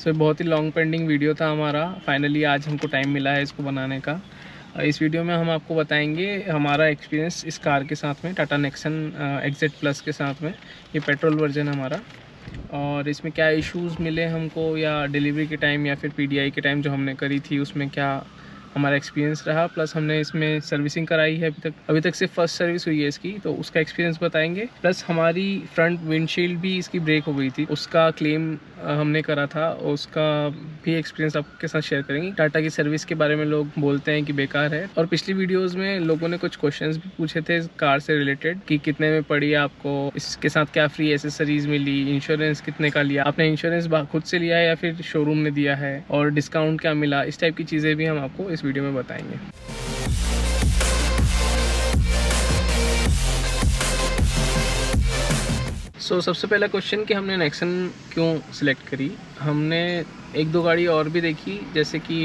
सो बहुत ही long pending video था हमारा, फाइनली आज हमको टाइम मिला है इसको बनाने का। इस वीडियो में हम आपको बताएंगे हमारा एक्सपीरियंस इस कार के साथ में, टाटा नेक्सन एक्जेट प्लस के साथ में। ये पेट्रोल वर्जन हमारा, और इसमें क्या इश्यूज़ मिले हमको, या डिलीवरी के टाइम या फिर पीडीआई के टाइम जो हमने करी थी उसमें क्या हमारा एक्सपीरियंस रहा। प्लस हमने इसमें सर्विसिंग कराई है, अभी तक सिर्फ फर्स्ट सर्विस हुई है इसकी, तो उसका एक्सपीरियंस बताएंगे। प्लस हमारी फ्रंट विंडशील्ड भी इसकी ब्रेक हो गई थी, उसका क्लेम हमने करा था, उसका भी एक्सपीरियंस आपके साथ शेयर करेंगे। टाटा की सर्विस के बारे में लोग बोलते हैं कि बेकार है, और पिछली वीडियोज़ में लोगों ने कुछ क्वेश्चंस भी पूछे थे कार से रिलेटेड कि कितने में पड़ी आपको, इसके साथ क्या फ्री एसेसरीज मिली, इंश्योरेंस कितने का लिया, आपने इंश्योरेंस खुद से लिया है या फिर शोरूम ने दिया है, और डिस्काउंट क्या मिला, इस टाइप की चीज़ें भी हम आपको इस वीडियो में बताएंगे। सबसे पहला क्वेश्चन कि हमने नेक्सन क्यों सिलेक्ट करी। हमने एक दो गाड़ी और भी देखी, जैसे कि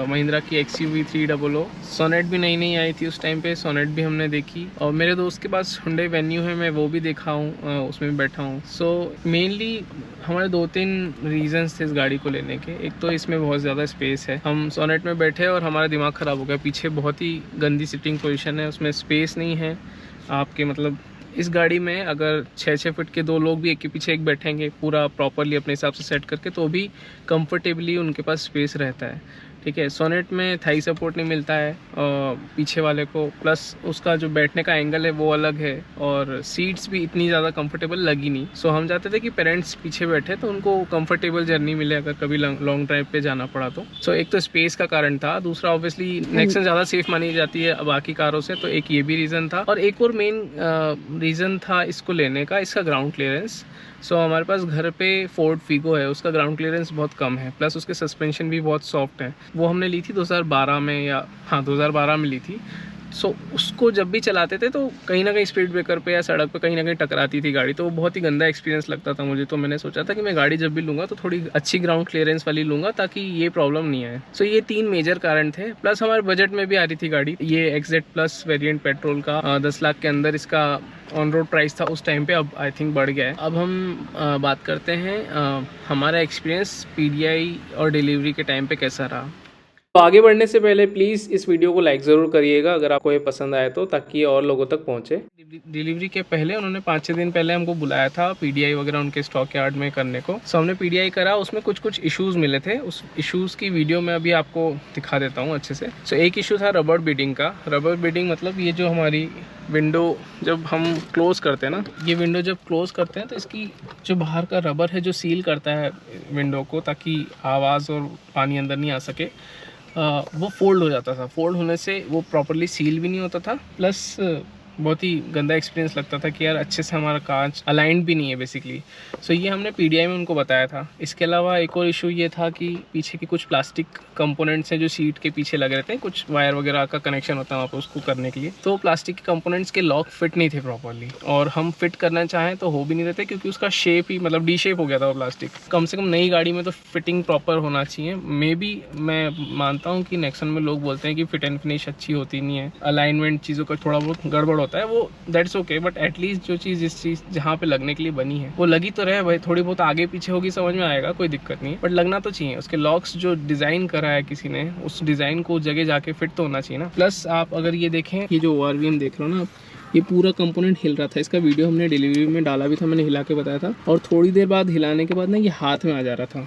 महिंद्रा की XUV 300, सोनेट भी नई आई थी उस टाइम पे, सोनेट भी हमने देखी, और मेरे दोस्त के पास हुंडई वेन्यू है, मैं वो भी देखा हूँ, उसमें भी बैठा हूँ। मेनली हमारे 2-3 रीजंस थे इस गाड़ी को लेने के। एक तो इसमें बहुत ज़्यादा स्पेस है, हम सोनेट में बैठे और हमारा दिमाग ख़राब हो गया, पीछे बहुत ही गंदी सिटिंग पोजीशन है, उसमें स्पेस नहीं है आपके, मतलब इस गाड़ी में अगर 6-6 फीट के 2 लोग भी एक के पीछे एक बैठेंगे पूरा प्रॉपरली अपने हिसाब से सेट करके, तो भी कंफर्टेबली उनके पास स्पेस रहता है। ठीक है, सोनेट में थाई सपोर्ट नहीं मिलता है पीछे वाले को, प्लस उसका जो बैठने का एंगल है वो अलग है, और सीट्स भी इतनी ज़्यादा कंफर्टेबल लगी नहीं। हम चाहते थे कि पेरेंट्स पीछे बैठे तो उनको कंफर्टेबल जर्नी मिले अगर कभी लॉन्ग ड्राइव पे जाना पड़ा तो। एक तो स्पेस का कारण था, दूसरा ऑब्वियसली नेक्सन ज़्यादा सेफ मानी जाती है बाकी कारों से, तो एक ये भी रीज़न था, और एक और मेन रीज़न था इसको लेने का, इसका ग्राउंड क्लियरेंस। हमारे पास घर पे फोर्ड फीगो है, उसका ग्राउंड क्लियरेंस बहुत कम है, प्लस उसके सस्पेंशन भी बहुत सॉफ्ट है। वो हमने ली थी 2012 में, या हाँ 2012 में ली थी। उसको जब भी चलाते थे तो कहीं ना कहीं स्पीड ब्रेकर पे या सड़क पे कहीं ना कहीं टकराती थी गाड़ी, तो वो बहुत ही गंदा एक्सपीरियंस लगता था मुझे। तो मैंने सोचा था कि मैं गाड़ी जब भी लूँगा तो थोड़ी अच्छी ग्राउंड क्लियरेंस वाली लूँगा ताकि ये प्रॉब्लम नहीं आए। ये 3 मेजर कारण थे, प्लस हमारे बजट में भी आ रही थी गाड़ी। ये एक्जेट प्लस वेरिएंट पेट्रोल का 10 लाख के अंदर इसका ऑन रोड प्राइस था उस टाइम पे, अब आई थिंक बढ़ गया है। अब हम बात करते हैं हमारा एक्सपीरियंस पीडीआई और डिलीवरी के टाइम पे कैसा रहा। तो आगे बढ़ने से पहले प्लीज़ इस वीडियो को लाइक ज़रूर करिएगा अगर आपको ये पसंद आए तो, ताकि ये और लोगों तक पहुँचे। डिलीवरी के पहले उन्होंने 5-6 दिन पहले हमको बुलाया था पीडीआई वगैरह उनके स्टॉक यार्ड में करने को। हमने पीडीआई करा, उसमें कुछ इश्यूज़ मिले थे, उस इश्यूज़ की वीडियो में अभी आपको दिखा देता हूँ अच्छे से। एक इशू था रबर बीडिंग का। रबर बीडिंग मतलब ये जो हमारी विंडो जब हम क्लोज़ करते हैं ना, ये विंडो जब क्लोज़ करते हैं तो इसकी जो बाहर का रबर है जो सील करता है विंडो को ताकि आवाज़ और पानी अंदर नहीं आ सके, वो फोल्ड हो जाता था। फोल्ड होने से वो प्रॉपरली सील भी नहीं होता था, प्लस बहुत ही गंदा एक्सपीरियंस लगता था कि यार अच्छे से हमारा कांच अलाइंड भी नहीं है बेसिकली। ये हमने पीडीआई में उनको बताया था। इसके अलावा एक और इशू ये था कि पीछे की कुछ प्लास्टिक कंपोनेंट्स हैं जो सीट के पीछे लगे रहते हैं, कुछ वायर वगैरह का कनेक्शन होता है वहाँ पर उसको करने के लिए, तो प्लास्टिक के कंपोनेंट्स के लॉक फिट नहीं थे प्रॉपरली, और हम फिट करना चाहें तो हो भी नहीं रहते क्योंकि उसका शेप ही मतलब डी शेप हो गया था वो प्लास्टिक। कम से कम नई गाड़ी में तो फिटिंग प्रॉपर होना चाहिए। मे बी मैं मानता हूँ कि नेक्सन में लोग बोलते हैं कि फिट एंड फिनिश अच्छी होती नहीं है, अलाइनमेंट चीज़ों का थोड़ा बहुत गड़बड़ होता है, वो दैट्स ओके, बट एटलीस्ट जो चीज़ जिस चीज़ जहाँ पे लगने के लिए बनी है वो लगी तो रहे भाई। थोड़ी बहुत आगे पीछे होगी समझ में आएगा, कोई दिक्कत नहीं, बट लगना तो चाहिए। उसके लॉक्स जो डिज़ाइन करा है किसी ने, उस डिज़ाइन को जगह जाके फिट तो होना चाहिए ना। प्लस आप अगर ये देखें, ये जो ORVM देख रहे हो ना आप, ये पूरा कंपोनेंट हिल रहा था। इसका वीडियो हमने डिलीवरी में डाला भी था, मैंने हिला के बताया था, और थोड़ी देर बाद हिलाने के बाद ना ये हाथ में आ जा रहा था।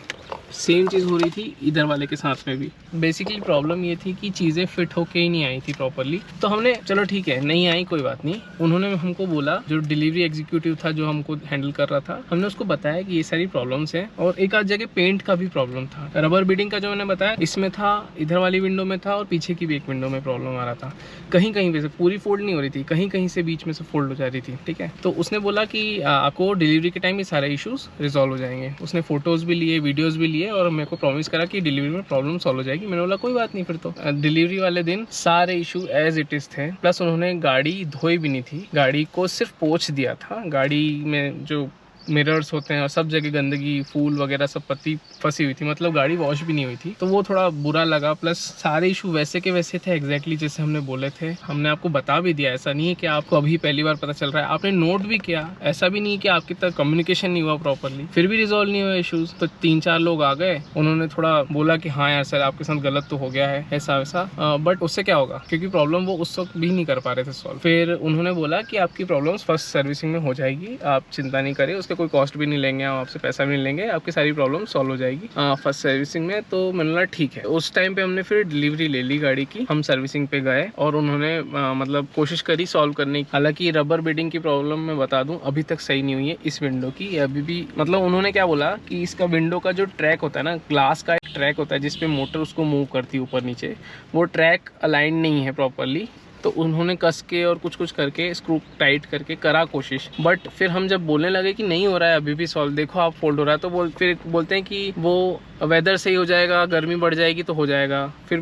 सेम चीज़ हो रही थी इधर वाले के साथ में भी। बेसिकली प्रॉब्लम ये थी कि चीज़ें फिट होके ही नहीं आई थी प्रॉपरली। तो हमने चलो ठीक है नहीं आई कोई बात नहीं, उन्होंने हमको बोला, जो डिलीवरी एग्जीक्यूटिव था जो हमको हैंडल कर रहा था, हमने उसको बताया कि ये सारी प्रॉब्लम्स हैं, और एक आध जगह पेंट का भी प्रॉब्लम था। रबर बीडिंग का जो मैंने बताया इसमें था, इधर वाली विंडो में था, और पीछे की भी एक विंडो में प्रॉब्लम आ रहा था। कहीं कहीं पे से पूरी फोल्ड नहीं हो रही थी, कहीं कहीं से बीच में से फोल्ड हो जा रही थी। ठीक है, तो उसने बोला कि आपको डिलीवरी के टाइम ये सारे इशूज़ रिजॉल्व हो जाएंगे। उसने फोटोज़ भी लिए, वीडियोज़ भी लिए, और मेरे को प्रॉमिस करा कि डिलीवरी में प्रॉब्लम सॉल्व हो जाएगी। मैंने बोला कोई बात नहीं। फिर तो डिलीवरी वाले दिन सारे इशू एज इट इज़ थे, प्लस उन्होंने गाड़ी धोई भी नहीं थी, गाड़ी को सिर्फ पोंछ दिया था। गाड़ी में जो मिरर्स होते हैं और सब जगह गंदगी, फूल वगैरह सब पत्ती फंसी हुई थी, मतलब गाड़ी वॉश भी नहीं हुई थी। तो वो थोड़ा बुरा लगा। प्लस सारे इशू वैसे के वैसे थे एग्जैक्टली जैसे हमने बोले थे। हमने आपको बता भी दिया, ऐसा नहीं है कि आपको अभी पहली बार पता चल रहा है, आपने नोट भी किया। ऐसा भी नहीं है कि आपकी तक कम्युनिकेशन नहीं हुआ प्रॉपरली, फिर भी रिजॉल्व नहीं हुआ इशूज। तो 3-4 लोग आ गए, उन्होंने थोड़ा बोला कि हाँ यार सर आपके साथ गलत तो हो गया है, ऐसा वैसा, बट उससे क्या होगा, क्योंकि प्रॉब्लम वो उस वक्त भी नहीं कर पा रहे थे सॉल्व। फिर उन्होंने बोला कि आपकी प्रॉब्लम्स फर्स्ट सर्विसिंग में हो जाएगी, आप चिंता नहीं करिए, उसका कोई कॉस्ट भी नहीं लेंगे, हम आपसे पैसा भी नहीं लेंगे, आपकी सारी प्रॉब्लम सॉल्व हो जाएगी फर्स्ट सर्विसिंग में। तो मैंने बोला ठीक है। उस टाइम पे हमने फिर डिलीवरी ले ली गाड़ी की, हम सर्विसिंग पे गए और उन्होंने मतलब कोशिश करी सॉल्व करने की। हालांकि रबर बीडिंग की प्रॉब्लम मैं बता दूं अभी तक सही नहीं हुई है इस विंडो की, अभी भी मतलब उन्होंने क्या बोला कि इसका विंडो का जो ट्रैक होता है ना, ग्लास का एक ट्रैक होता है जिसपे मोटर उसको मूव करती है ऊपर नीचे, वो ट्रैक अलाइन नहीं है प्रॉपरली। तो उन्होंने कस के और कुछ करके स्क्रू टाइट करके करा कोशिश, बट फिर हम जब बोलने लगे कि नहीं हो रहा है अभी भी सॉल्व, देखो आप फोल्ड हो रहा है, तो फिर बोलते हैं कि वो वेदर सही हो जाएगा, गर्मी बढ़ जाएगी तो हो जाएगा। फिर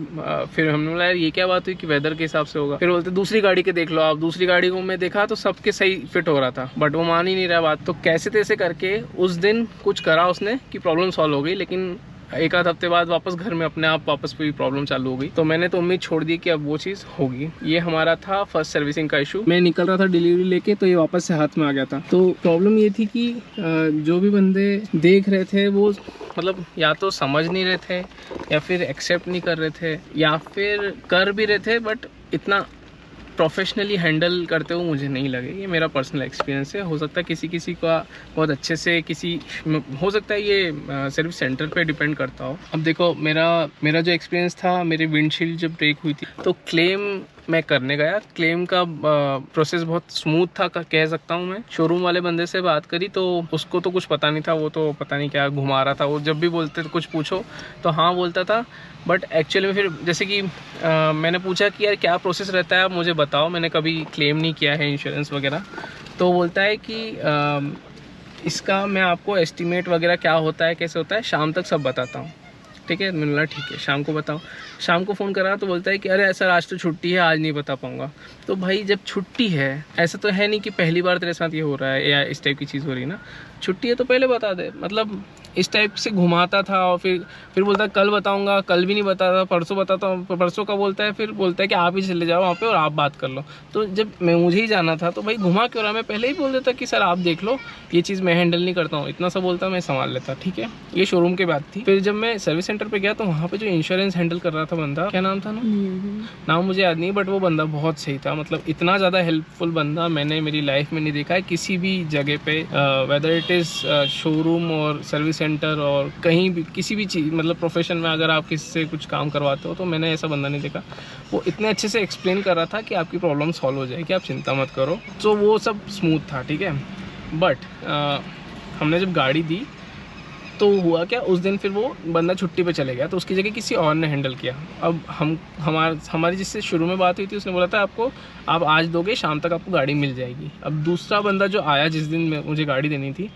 हमने बोला यार ये क्या बात हुई कि वेदर के हिसाब से होगा। फिर बोलते दूसरी गाड़ी के देख लो आप। दूसरी गाड़ी को मैं देखा तो सबके सही फिट हो रहा था, बट वो मान ही नहीं रहा बात। तो कैसे तैसे करके उस दिन कुछ करा उसने कि प्रॉब्लम सॉल्व हो गई, लेकिन एक आध हफ्ते बाद वापस घर में अपने आप वापस पूरी प्रॉब्लम चालू हो गई। तो मैंने तो उम्मीद छोड़ दी कि अब वो चीज़ होगी। ये हमारा था फर्स्ट सर्विसिंग का इशू। मैं निकल रहा था डिलीवरी लेके, तो ये वापस से हाथ में आ गया था। तो प्रॉब्लम ये थी कि जो भी बंदे देख रहे थे वो मतलब या तो समझ नहीं रहे थे, या फिर एक्सेप्ट नहीं कर रहे थे, या फिर कर भी रहे थे बट इतना प्रोफेशनली हैंडल करते हुए मुझे नहीं लगे। ये मेरा पर्सनल एक्सपीरियंस है, हो सकता है किसी का बहुत अच्छे से, हो सकता है ये सर्विस सेंटर पे डिपेंड करता हो। अब देखो मेरा जो एक्सपीरियंस था, मेरी विंडशील्ड जब ब्रेक हुई थी तो क्लेम मैं करने गया। क्लेम का प्रोसेस बहुत स्मूथ था कह सकता हूँ मैं। शोरूम वाले बंदे से बात करी तो उसको तो कुछ पता नहीं था, वो तो पता नहीं क्या घुमा रहा था। वो जब भी बोलते तो कुछ पूछो तो हाँ बोलता था, बट एक्चुअली में फिर जैसे कि मैंने पूछा कि यार क्या प्रोसेस रहता है आप मुझे बताओ, मैंने कभी क्लेम नहीं किया है इंश्योरेंस वगैरह। तो बोलता है कि इसका मैं आपको एस्टिमेट वगैरह क्या होता है कैसे होता है शाम तक सब बताता हूँ। ठीक है, मैंने बोला ठीक है शाम को बताओ। शाम को फ़ोन करा तो बोलता है कि अरे सर आज तो छुट्टी है, आज नहीं बता पाऊँगा। तो भाई जब छुट्टी है, ऐसा तो है नहीं कि पहली बार तेरे साथ ये हो रहा है या इस टाइप की चीज़ हो रही है ना, छुट्टी है तो पहले बता दे। मतलब इस टाइप से घुमाता था। और फिर बोलता है कल बताऊंगा, कल भी नहीं बताता, परसों बताता हूँ, परसों का बोलता है, फिर बोलता है कि आप ही चले जाओ वहाँ पे और आप बात कर लो। तो जब मुझे ही जाना था तो भाई घुमा क्यों रहा, मैं पहले ही बोल देता कि सर आप देख लो, ये चीज़ मैं हैंडल नहीं करता हूँ, इतना सा बोलता मैं संभाल लेता। ठीक है, ये शोरूम की बात थी। फिर जब मैं सर्विस सेंटर पर गया तो वहाँ पर जो इंश्योरेंस हैंडल कर रहा था बंदा, क्या नाम था ना, नाम मुझे याद नहीं, बट वो बंदा बहुत सही था। मतलब इतना ज़्यादा हेल्पफुल बंदा मैंने मेरी लाइफ में नहीं देखा है किसी भी जगह पे, वेदर इट इज़ शोरूम और सर्विस सेंटर और कहीं भी किसी भी चीज़, मतलब प्रोफेशन में अगर आप किसी से कुछ काम करवाते हो तो मैंने ऐसा बंदा नहीं देखा। वो इतने अच्छे से एक्सप्लेन कर रहा था कि आपकी प्रॉब्लम सॉल्व हो जाएगी, आप चिंता मत करो। तो वो सब स्मूथ था। ठीक है, बट हमने जब गाड़ी दी तो हुआ क्या, उस दिन फिर वो बंदा छुट्टी पे चले गया तो उसकी जगह किसी और ने हैंडल किया। अब हमारी जिससे शुरू में बात हुई थी उसने बोला था आप आज दोगे, शाम तक आपको गाड़ी मिल जाएगी। अब दूसरा बंदा जो आया जिस दिन मुझे गाड़ी देनी थी,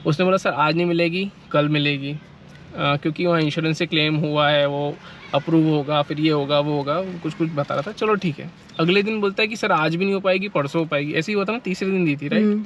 उसने बोला सर आज नहीं मिलेगी, कल मिलेगी, क्योंकि वहाँ इंश्योरेंस से क्लेम हुआ है, वो अप्रूव होगा, फिर ये होगा वो होगा, कुछ बता रहा था। चलो ठीक है। अगले दिन बोलता है कि सर आज भी नहीं हो पाएगी, परसों हो पाएगी। ऐसे ही हुआ था ना, तीसरे दिन दी थी राइट,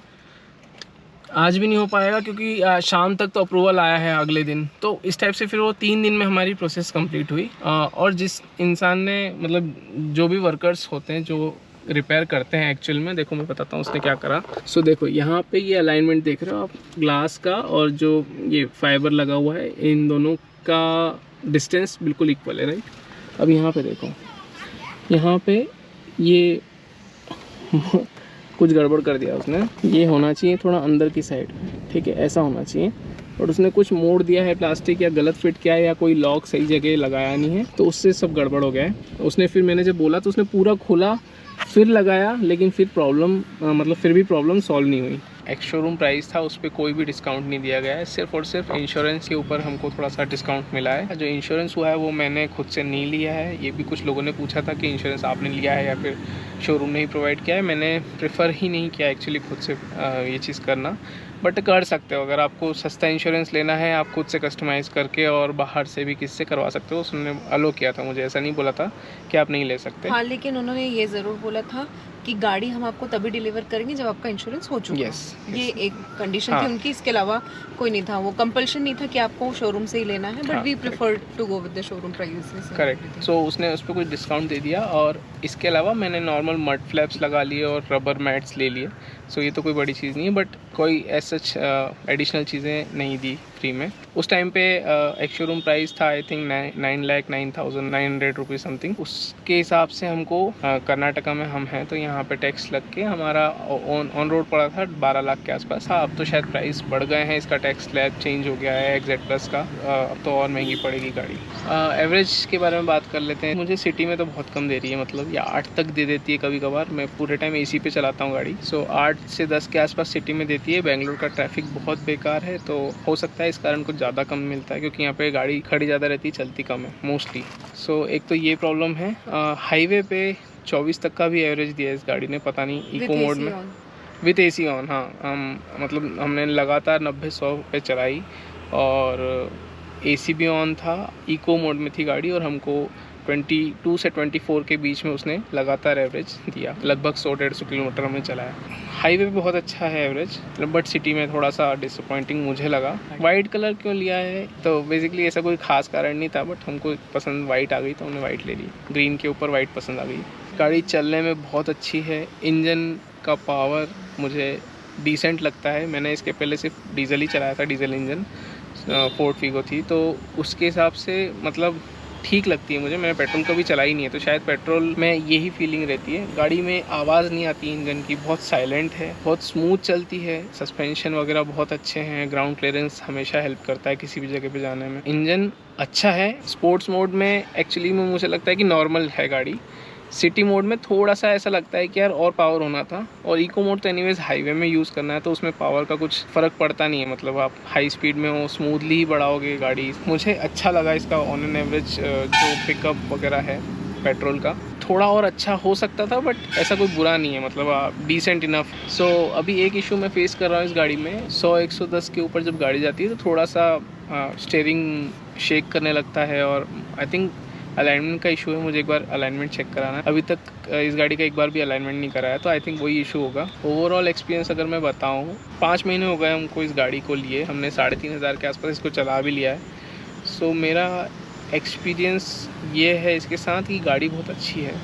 आज भी नहीं हो पाएगा क्योंकि शाम तक तो अप्रूवल आया है अगले दिन। तो इस टाइप से फिर वो 3 दिन में हमारी प्रोसेस कंप्लीट हुई। और जिस इंसान ने, मतलब जो भी वर्कर्स होते हैं जो रिपेयर करते हैं एक्चुअल में, देखो मैं बताता हूँ उसने क्या करा। सो देखो यहाँ पे ये अलाइनमेंट देख रहे हो आप, ग्लास का और जो ये फाइबर लगा हुआ है, इन दोनों का डिस्टेंस बिल्कुल इक्वल है राइट। अब यहाँ पे देखो, यहाँ पे ये कुछ गड़बड़ कर दिया उसने, ये होना चाहिए थोड़ा अंदर की साइड। ठीक है, ऐसा होना चाहिए, और उसने कुछ मोड़ दिया है प्लास्टिक, या गलत फिट किया है, या कोई लॉक सही जगह लगाया नहीं है, तो उससे सब गड़बड़ हो गया है। उसने फिर मैंने जब बोला तो उसने पूरा खोला फिर लगाया, लेकिन फिर फिर भी प्रॉब्लम सॉल्व नहीं हुई। एक्स शोरूम प्राइस था, उस पर कोई भी डिस्काउंट नहीं दिया गया है, सिर्फ और सिर्फ इंश्योरेंस के ऊपर हमको थोड़ा सा डिस्काउंट मिला है। जो इंश्योरेंस हुआ है वो मैंने खुद से नहीं लिया है। ये भी कुछ लोगों ने पूछा था कि इंश्योरेंस आपने लिया है या फिर शोरूम ने ही प्रोवाइड किया है। मैंने प्रेफर ही नहीं किया एक्चुअली खुद से ये चीज़ करना। बट कर सकते हो अगर आपको सस्ता इंश्योरेंस लेना है, आप खुद से कस्टमाइज़ करके और बाहर से भी किससे करवा सकते हो। उसने अलो किया था मुझे, ऐसा नहीं बोला था कि आप नहीं ले सकते। हाँ, लेकिन उन्होंने ये ज़रूर बोला था कि गाड़ी हम आपको तभी डिलीवर करेंगे जब आपका इंश्योरेंस हो चुका। Yes, ये yes. एक कंडीशन हाँ. थी उनकी, इसके अलावा कोई नहीं था। वो कंपल्शन नहीं था कि आपको शोरूम से ही लेना है, बट हाँ, we prefer to go with the showroom prices. Correct. So उसने उस पर कुछ डिस्काउंट दे दिया और इसके अलावा मैंने नॉर्मल मड फ्लैप्स लगा लिए और रबर मैट्स ले लिए। सो ये तो कोई बड़ी चीज़ नहीं है, बट कोई ऐसा एडिशनल चीज़ें नहीं दी फ्री में। उस टाइम पे एक शोरूम प्राइस था आई थिंक 9,09,900 रुपीज़ समथिंग। उसके हिसाब से हमको कर्नाटका में हम हैं तो यहाँ पे टैक्स लग के हमारा ऑन रोड पड़ा था 12 लाख के आसपास। हाँ, अब तो शायद प्राइस बढ़ गए हैं, इसका टैक्स स्लैब चेंज हो गया है एक्जेट प्लस का, अब तो और महंगी पड़ेगी गाड़ी। एवरेज के बारे में बात कर लेते हैं। मुझे सिटी में तो बहुत कम दे रही है, मतलब या 8 तक दे देती है कभी कभार। मैं पूरे टाइम AC पे चलाता हूँ गाड़ी, सो 8 से 10 के आसपास सिटी में देती है। बेंगलोर का ट्रैफिक बहुत बेकार है तो हो सकता है इस कारण कुछ ज़्यादा कम मिलता है, क्योंकि यहाँ पे गाड़ी खड़ी ज़्यादा रहती है, चलती कम है मोस्टली। सो एक तो ये प्रॉब्लम है। हाईवे पे 24 तक का भी एवरेज दिया है इस गाड़ी ने, पता नहीं इको मोड में विथ AC ऑन। हाँ, मतलब हमने लगातार 90-100 पे चलाई और AC भी ऑन था, इको मोड में थी गाड़ी और हमको 22 से 24 के बीच में उसने लगातार एवरेज दिया। लगभग 100-150 किलोमीटर हमने चलाया। हाईवे पे बहुत अच्छा है एवरेज, बट सिटी में थोड़ा सा डिसअपॉइंटिंग मुझे लगा। वाइट कलर क्यों लिया है तो बेसिकली ऐसा कोई खास कारण नहीं था, बट हमको पसंद वाइट आ गई तो हमने वाइट ले ली। ग्रीन के ऊपर वाइट पसंद आ गई। गाड़ी चलने में बहुत अच्छी है। इंजन का पावर मुझे डिसेंट लगता है। मैंने इसके पहले सिर्फ डीजल ही चलाया था, डीजल इंजन फोर्ड फीगो थी, तो उसके हिसाब से मतलब ठीक लगती है मुझे। मैंने पेट्रोल कभी चलाई नहीं है तो शायद पेट्रोल में यही फीलिंग रहती है। गाड़ी में आवाज़ नहीं आती इंजन की, बहुत साइलेंट है, बहुत स्मूथ चलती है। सस्पेंशन वगैरह बहुत अच्छे हैं। ग्राउंड क्लियरेंस हमेशा हेल्प करता है किसी भी जगह पे जाने में। इंजन अच्छा है। स्पोर्ट्स मोड में एक्चुअली में मुझे लगता है कि नॉर्मल है गाड़ी। सिटी मोड में थोड़ा सा ऐसा लगता है कि यार और पावर होना था। और इको मोड तो एनीवेज हाईवे में यूज़ करना है तो उसमें पावर का कुछ फ़र्क पड़ता नहीं है, मतलब आप हाई स्पीड में हो स्मूथली ही बढ़ाओगे गाड़ी। मुझे अच्छा लगा इसका ऑन एन एवरेज जो पिकअप वगैरह है पेट्रोल का, थोड़ा और अच्छा हो सकता था बट ऐसा कोई बुरा नहीं है, मतलब डिसेंट इनफ। सो अभी एक इशू मैं फेस कर रहा हूँ इस गाड़ी में, 100-110 के ऊपर जब गाड़ी जाती है तो थोड़ा सा स्टीयरिंग शेक करने लगता है और आई थिंक अलाइनमेंट का इशू है। मुझे एक बार अलाइनमेंट चेक कराना है, अभी तक इस गाड़ी का एक बार भी अलाइनमेंट नहीं कराया, तो आई थिंक वही इशू होगा। ओवरऑल एक्सपीरियंस अगर मैं बताऊँ, 5 महीने हो गए हमको इस गाड़ी को लिए, हमने 3,500 के आसपास इसको चला भी लिया है। सो मेरा एक्सपीरियंस ये है इसके साथ कि गाड़ी बहुत अच्छी है,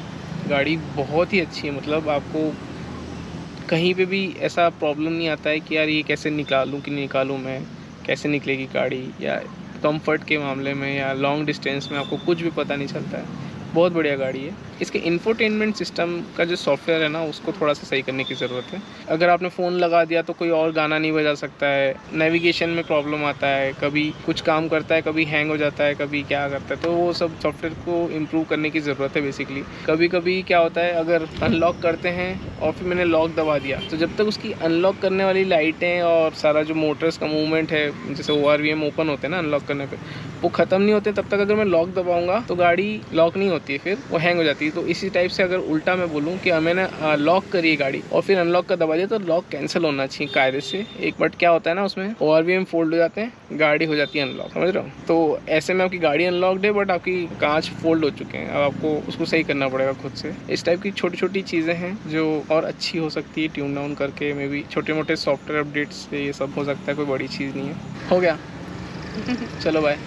गाड़ी बहुत ही अच्छी है। मतलब आपको कहीं पे भी ऐसा प्रॉब्लम नहीं आता है कि यार ये कैसे निकालूं कि नहीं निकालूं, मैं कैसे निकलेगी गाड़ी, या कंफर्ट के मामले में या लॉन्ग डिस्टेंस में आपको कुछ भी पता नहीं चलता है। बहुत बढ़िया गाड़ी है। इसके इंफोटेनमेंट सिस्टम का जो सॉफ्टवेयर है ना, उसको थोड़ा सा सही करने की ज़रूरत है। अगर आपने फ़ोन लगा दिया तो कोई और गाना नहीं बजा सकता है। नेविगेशन में प्रॉब्लम आता है, कभी कुछ काम करता है, कभी हैंग हो जाता है, कभी क्या करता है, तो वो सब सॉफ्टवेयर को इम्प्रूव करने की ज़रूरत है बेसिकली। कभी कभी क्या होता है, अगर अनलॉक करते हैं और फिर मैंने लॉक दबा दिया तो जब तक उसकी अनलॉक करने वाली लाइटें और सारा जो मोटर्स का मूवमेंट है, जैसे ORVM ओपन होते हैं ना अनलॉक करने पर, वो ख़त्म नहीं होते, तब तक अगर मैं लॉक दबाऊंगा तो गाड़ी लॉक नहीं होती है, फिर वो हैंग हो जाती है। तो इसी टाइप से अगर उल्टा मैं बोलूँ कि मैंने लॉक करी है गाड़ी और फिर अनलॉक का दबा दिया तो लॉक कैंसिल होना चाहिए कायदे से एक। बट क्या होता है ना, उसमें ORVM फोल्ड हो जाते हैं, गाड़ी हो जाती है अनलॉक, समझ रहे हो। तो ऐसे में आपकी गाड़ी अनलॉक्ड है बट आपकी कांच फोल्ड हो चुके हैं, अब आपको उसको सही करना पड़ेगा खुद से। इस टाइप की छोटी छोटी चीज़ें हैं जो और अच्छी हो सकती है ट्यून डाउन करके, मे बी छोटे मोटे सॉफ्टवेयर अपडेट्स से ये सब हो सकता है, कोई बड़ी चीज़ नहीं है। हो गया चलो बाय।